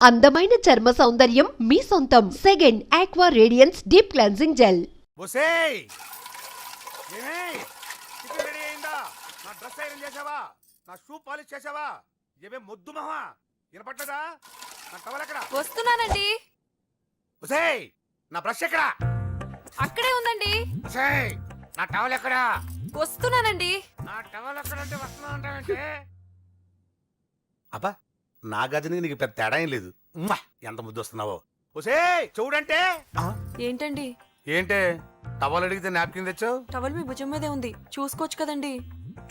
అందమైన చర్మ సౌందర్యం మీ సొంతం. Second aqua radiance deep cleansing gel. బొసేయ్ చికెన్ రెడీ అయిందా? నా డ్రెస్ ఐరన్ చేసావా? నా షూ పాలిష్ చేసావా? ఏమే మొద్దు మహా వినపడ్డదా? నా టవల్ ఎక్కడ? వస్తున్నానండి. బొసేయ్ నా బ్రష్ ఎక్కడ? అక్కడే ఉందండి. బొసేయ్ నా టవల్ ఎక్కడ? వస్తున్నానండి. నా టవల్ ఎక్కడ అంటే వస్తున్నా అంటావేంటే? అబ్బా నా గదిని నీకు పెద్ద తేడా ఏం లేదు. ఉమ్మా, ఎంత ముద్దు వస్తున్నావో. బొసేయ్ చూడంటే ఏంటండి? ఏంటే టవల్ అడిగితే నాప్కిన్ తెచ్చావు? టవల్ మీ భుజం మీదే ఉంది, చూసుకోవచ్చు కదండి.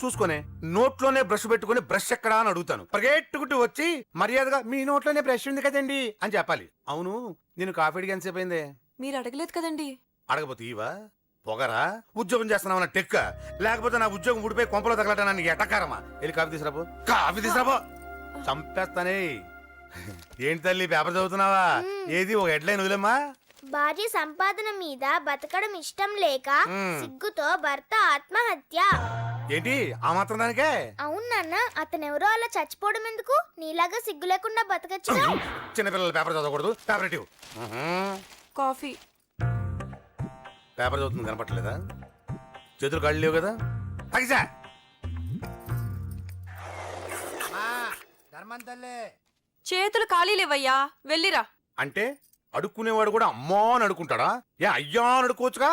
చూసుకొని నోట్లోనే బ్రష్ పెట్టుకుని బ్రష్ ఎక్కడా అని అడుగుతాను. పరిగెట్టుకుంటూ వచ్చి మర్యాదగా మీ నోట్లోనే బ్రష్ ఉంది కదండి అని చెప్పాలి. అవును నేను కాఫీ అడిగి ఎంతసేపు అయిందే? మీరు అడగలేదు కదండి. అడగపోతే ఇవా పొగరా? ఉద్యోగం చేస్తున్నావు టెక్క, లేకపోతే నా ఉద్యోగం ఊడిపోయి కొంపలో తగలటానికి ఎటకారమా? వెళ్ళి కాఫీ తీసుకురాబో, కాఫీ తీసుకురాబో. చంపేస్తానే. ఏంటి తల్లి పేపర్ చదువుతున్నావా? ఏది ఒక హెడ్లైన్ వదిలేమ్మా. భార్య సంపాదన మీద బతకడం ఇష్టం లేక సిగ్గుతో భర్త ఆత్మహత్య. ఏంటి ఆ మాత్రం దానికే? అవును నాన్న, అతనెవరో అలా చచ్చిపోవడం ఎందుకు? నీలాగా సిగ్గు లేకుండా బతకచ్చు. చిన్నపిల్లలు పేపర్ చదవకూడదు. పేపర్ ఇవ్వు. కాఫీ. పేపర్ చదువుతుంది కనపట్లేదా? చేతులు కాళ్ళు లేవు కదా? తగ్గిసా చేతులు ఖాళీ లేవయ్యా, వెళ్ళిరా. అంటే అడుక్కునేవాడు కూడా అమ్మా అని అడుక్కుంటాడా? ఏ అయ్యా అని అడుక్కోవచ్చుగా?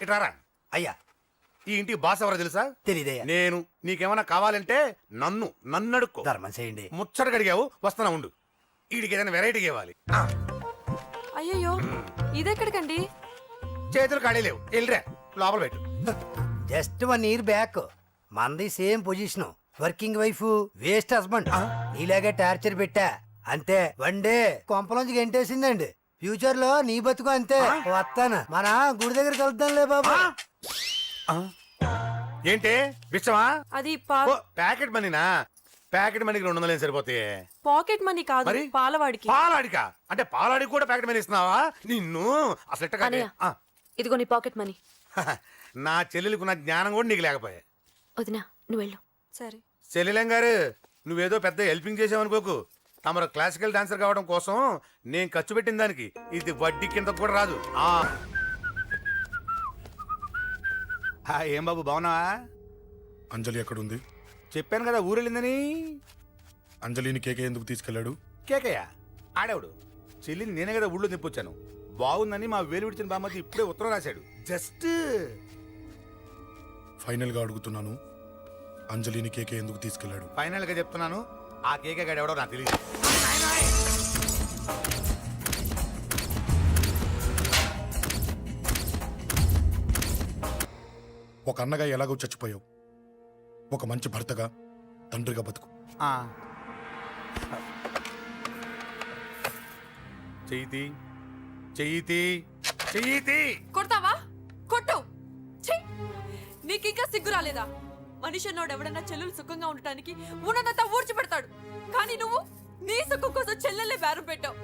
ఇటారా అయ్యా. ఈ ఇంటికి బాస్ ఎవరో తెలుసా? తెలీదయ్యా. నేను. నీకేమైనా కావాలంటే నన్ను అడుక్కో. ధర్మం చేయండి. ముచ్చట గడిగావు, వస్తున్నా ఉండు. వీడికి ఏదైనా వెరైటీ ఇవ్వాలి. అయ్యయ్యో, ఇదెక్కడికండి? చేతులు ఖాళీ లేవు, వెళ్ళిరా లోపల పెట్టు. జస్ట్ 1 year బ్యాక్ మనది same position. Working wife, waste husband. నీలాగే టార్చర్ పెట్టా అంతే. 1 day కొంపలోంచి గంటేసిందండి. ఫ్యూచర్ లో నీ బతుకు అంతే. వస్తాను, మన గుడి దగ్గర కలుద్దాంలే బాబా. ఏంటి విషమా? అది ప్యాకెట్ మనీనా? ప్యాకెట్ మనీకి 200 సరిపోతాయి. పాకెట్ మనీ కాదు, మరి? పాలవాడికి. పాలాడికా? అంటే పాలాడికి కూడా ప్యాకెట్ మనీ ఇస్తున్నావా? నిన్ను అసలు ఎట్ట కాదే. ఇదిగో నీ పాకెట్ మనీ. నా చెల్లెలకు నా జ్ఞానం కూడా నీకు లేకపోయా. వదినా నువ్వు వెళ్ళు. సరే. చెల్లెలం గారు, నువ్వేదో పెద్ద హెల్పింగ్ చేసావనుకోకు. తమరు క్లాసికల్ డాన్సర్ కావడం కోసం నేను ఖర్చు పెట్టిన దానికి ఇది వడ్డీ కింద కూడా రాదు. ఏం బాబు బాగున్నావా? అంజలి ఎక్కడుంది? చెప్పాను కదా ఊరెళ్ళిందని. అంజలిని కేకే ఎందుకు తీసుకెళ్లాడు? కేకయ్య ఆడేవాడు. చెల్లిని నేనే కదా ఊళ్ళో నిప్పొచ్చాను. బాగుందని మా వేలు విడిచిన బామ్మకి ఇప్పుడే ఉత్తరం రాశాడు. జస్ట్ ఫైనల్ గా అడుగుతున్నాను, అంజలిని కేకే ఎందుకు తీసుకెళ్లాడు? ఫైనల్ గా చెప్తున్నాను, ఆ కేకే గాడు ఎవడో నాకు తెలియదు. ఒక అన్నగా ఎలాగో చచ్చిపోయావు, ఒక మంచి భర్తగా, తండ్రిగా బతుకు. చెయ్యితి చెయ్యితి చెయ్యితి. కొడతావా? కొట్టు. నీకింకా సిగ్గు రాలేదా? మనిషి అన్నోడు ఎవడన్నా చెల్లెలు సుఖంగా ఉండటానికి ఉన్నదంతా ఊడ్చి పెడతాడు. కానీ నువ్వు నీ సుఖం కోసం చెల్లెల్లే బేరం పెట్టావు.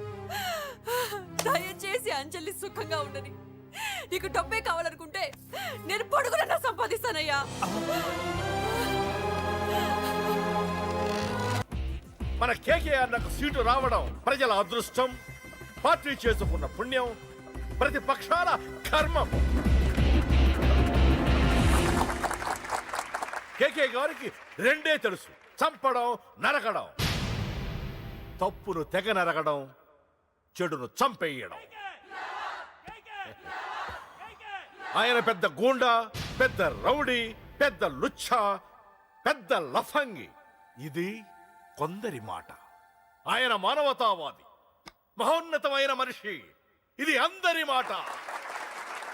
దయచేసి అంజలి సుఖంగా ఉండని. నీకు డబ్బే కావాలనుకుంటే నేను పొడుగునన్నా సంపాదిస్తానయ్యా. మన కేకేఆర్ నాకు సీటు రావడం ప్రజల అదృష్టం, పార్టీ చేసుకున్న పుణ్యం, ప్రతిపక్షాల కర్మం. కేకే గారికి 2 తెలుసు: చంపడం, నరకడం. తప్పును తెగ నరకడం, చెడును చంపేయడం. ఆయన పెద్ద గూండా, పెద్ద రౌడీ, పెద్ద లుచ్చా, పెద్ద లఫంగి. ఇది కొందరి మాట. ఆయన మానవతావాది, మహోన్నతమైన మనిషి. ఇది అందరి మాట.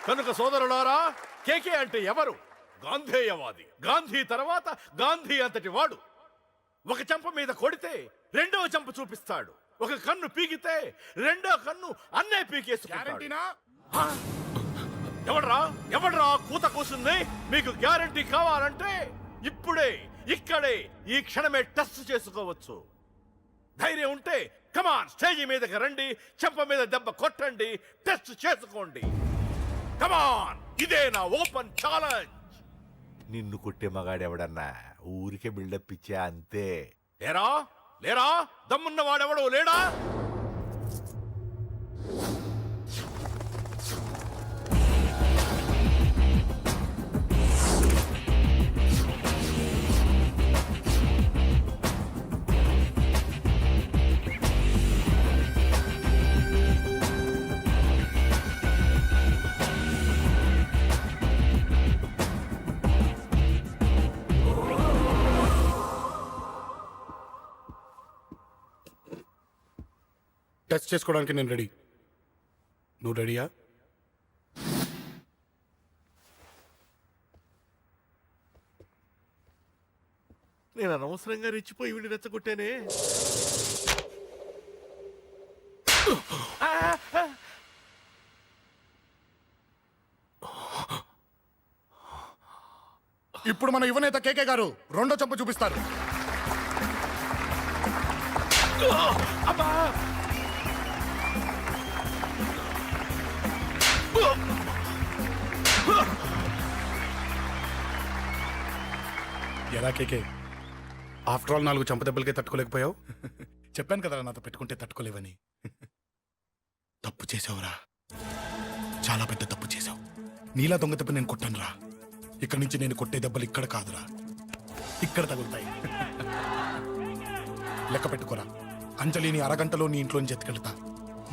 కనుక సోదరులారా, కేకే అంటే ఎవరు? గాంధేయవాది. గాంధీ తర్వాత గాంధీ అంతటి వాడు. ఒక చెంప మీద కొడితే 2వ చెంప చూపిస్తాడు. ఒక కన్ను పీకితే 2వ కన్ను అన్నే పీకేసుకుంటాడు. ఎవడ్రా కూత కూసింది? మీకు గ్యారంటీ కావాలంటే ఇప్పుడే, ఇక్కడే, ఈ క్షణమే టెస్ట్ చేసుకోవచ్చు. ధైర్యం ఉంటే కమాన్, స్టేజీ మీదకి రండి, చెంప మీద దెబ్బ కొట్టండి, టెస్ట్ చేసుకోండి. కమాన్, ఇదే నా ఓపెన్ ఛాలెంజ్. నిన్ను కొట్టే మగాడెవడన్నా ఊరికే బిల్డప్ ఇచ్చా అంతే. ఏరా లేరా? దమ్మున్న వాడెవడు లేడా? టచ్ చేసుకోవడానికి నేను రెడీ. నువ్వు రెడీయా? నేను అనవసరంగా రెచ్చిపోయి వీడిని రెచ్చగొట్టానే. ఇప్పుడు మన యువనేత కేకే గారు రెండో చంప చూపిస్తారు. అబ్బా! ఎలా కేకే, ఆఫ్టర్ ఆల్ 4 చంప దెబ్బలకే తట్టుకోలేకపోయావు? చెప్పాను కదా నాతో పెట్టుకుంటే తట్టుకోలేవని. తప్పు చేసావురా, చాలా పెద్ద తప్పు చేసావు. నీలా దొంగ దెబ్బ నేను కొట్టానురా. ఇక్కడి నుంచి నేను కొట్టే దెబ్బలు ఇక్కడ కాదురా, ఇక్కడ తగులుతాయి. లెక్క పెట్టుకోరా, అంజలిని అరగంటలో నీ ఇంట్లోంచి ఎత్తుకెళ్తా.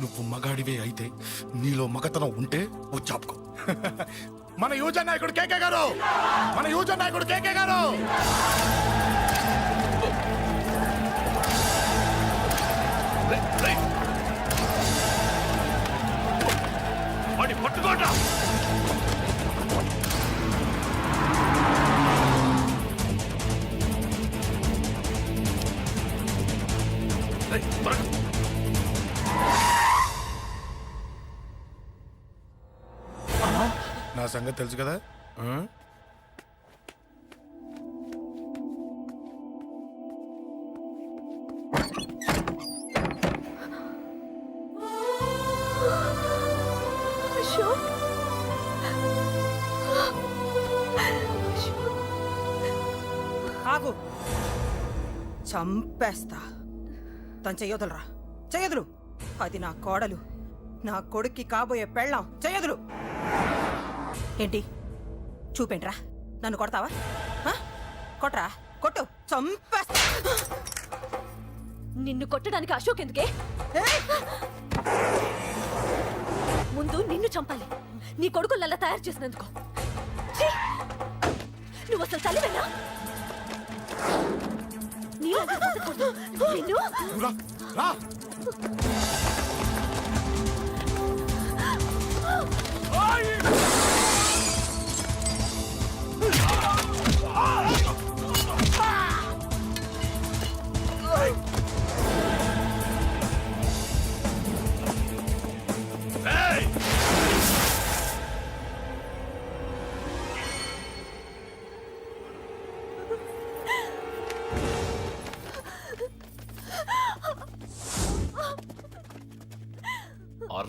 నువ్వు మగాడివే అయితే, నీలో మగతనం ఉంటే ఓ చాపుకో. మన యువజన నాయకుడు కేకే గారు, మన యువజన నాయకుడు కేకే గారు. వాడిని పట్టుకోండి. నా సంగతి తెలుసు కదా. ఆగు, చంపేస్తా. తను చెయ్యొదలరా, చెయ్యదులు. అది నా కోడలు, నా కొడుక్కి కాబోయే పెళ్ళాం. చెయ్యదులు. ఏంటి చూపేంట్రా? నన్ను కొడతావా? కొట్రా, కొట్టు, చంపేస్తా. నిన్ను కొట్టడానికి అశోక్ ఎందుకే? ముందు నిన్ను చంపాలి, నీ కొడుకులల్లా తయారు చేసినందుకు. ఛీ! నువ్వు అసలు తల్లివేనా? నీలాంటి బతకూడదు. నిన్ను రా.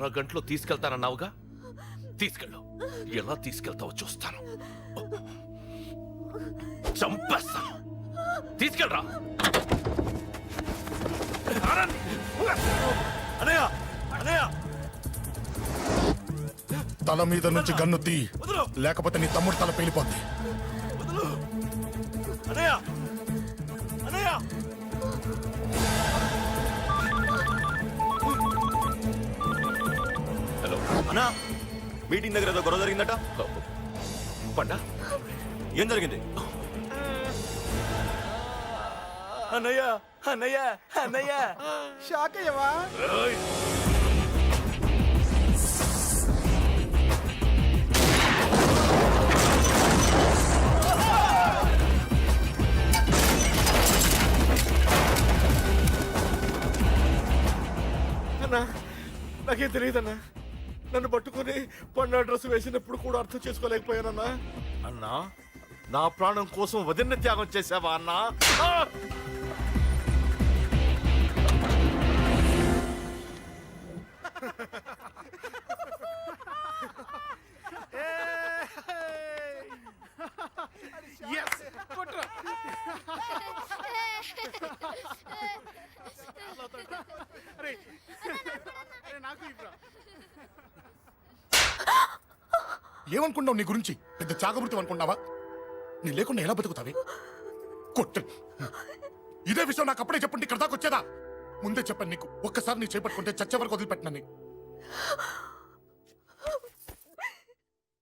అరగంటలో తీసుకెళ్తానన్నావుగా, తీసుకెళ్ళు. ఎలా తీసుకెళ్తావో చూస్తాను. చంపేస్తాను. తీసుకెళ్ళరా. అనయ్య, అనయ్య, తల మీద నుంచి గన్ను తీ, లేకపోతే నీ తమ్ముడు తల పేలిపోద్ది. అనయ్య, అనయ్య. హలో అన్నా, మీటింగ్ దగ్గర ఏదో గొడవ జరిగిందట. పండా, ఏం జరిగింది? అన్నయ్య, అన్నయ్య, అన్నయ్య. షాక్ అయ్యవా? అన్నా, నాకేం తెలియదన్నా. నన్ను పట్టుకుని పండు డ్రెస్ వేసినప్పుడు కూడా అర్థం చేసుకోలేకపోయానన్నా. అన్నా, నా ప్రాణం కోసం వదిన త్యాగం చేసావా అన్నా? నాకు ఇవ్వరా. ఏమనుకున్నావు నీ గురించి? పెద్ద చాగమృతం అనుకున్నావా? నీ లేకుండా ఎలా బతుకుతావే? కొట్టు. ఇదే విషయం నాకు అప్పుడే చెప్పండి, ఇక్కడ దాకా వచ్చేదా? ముందే చెప్పాను నీకు, ఒక్కసారి నీ చేపట్టుకుంటే చచ్చే వరకు వదిలిపెట్టినా.